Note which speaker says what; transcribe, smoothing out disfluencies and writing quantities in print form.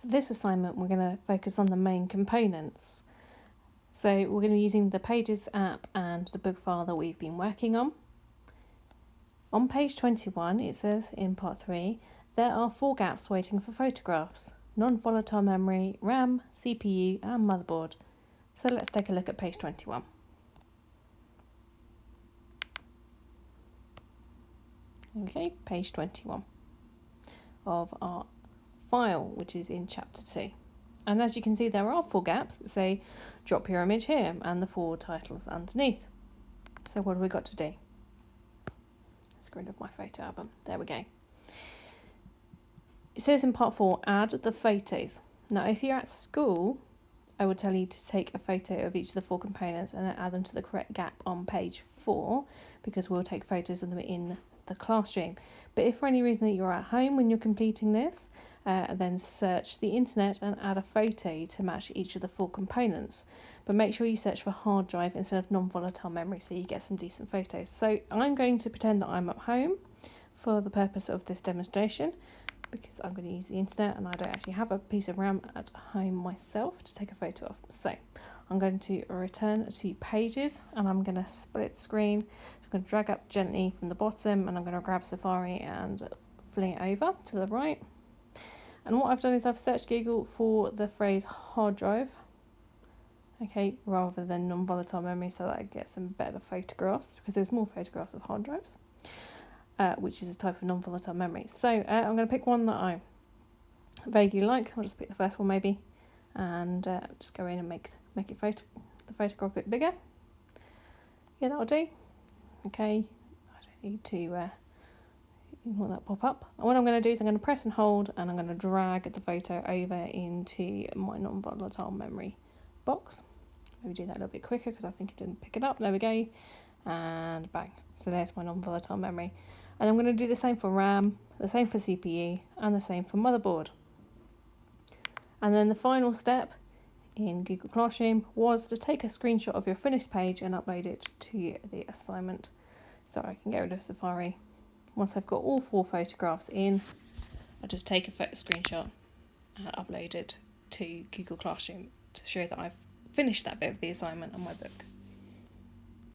Speaker 1: For this assignment, we're going to focus on the main components. So we're going to be using the Pages app and the book file that we've been working on. On page 21, it says in part 3, there are 4 gaps waiting for photographs: non-volatile memory, RAM, CPU and motherboard. So let's take a look at page 21. Okay, page 21 of our file, which is in chapter 2. And as you can see, there are 4 gaps that say drop your image here and the 4 titles underneath. So what have we got to do? Let's get rid of my photo album. There we go. It says in part 4, add the photos. Now if you're at school, I would tell you to take a photo of each of the 4 components and then add them to the correct gap on page 4, because we'll take photos of them in the classroom. But if for any reason that you're at home when you're completing this, then search the internet and add a photo to match each of the 4 components. But make sure you search for hard drive instead of non-volatile memory so you get some decent photos. So I'm going to pretend that I'm at home for the purpose of this demonstration, because I'm going to use the internet and I don't actually have a piece of RAM at home myself to take a photo of. So I'm going to return to Pages and I'm going to split screen. So I'm going to drag up gently from the bottom and I'm going to grab Safari and fling it over to the right. And what I've done is I've searched Google for the phrase hard drive, okay, rather than non-volatile memory, so that I get some better photographs, because there's more photographs of hard drives, which is a type of non-volatile memory. So I'm going to pick one that I vaguely like. I'll just pick the first one maybe, and just go in and make the photograph a bit bigger. Yeah, that'll do. Okay, I don't need to want that pop up. And what I'm going to do is I'm going to press and hold, and I'm going to drag the photo over into my non-volatile memory box. Maybe do that a little bit quicker because I think it didn't pick it up. There we go, and bang. So there's my non-volatile memory. And I'm going to do the same for RAM, the same for CPU, and the same for motherboard. And then the final step in Google Classroom was to take a screenshot of your finished page and upload it to the assignment. So I can get rid of Safari. Once I've got all 4 photographs in, I'll just take a screenshot and upload it to Google Classroom to show that I've finished that bit of the assignment on my book.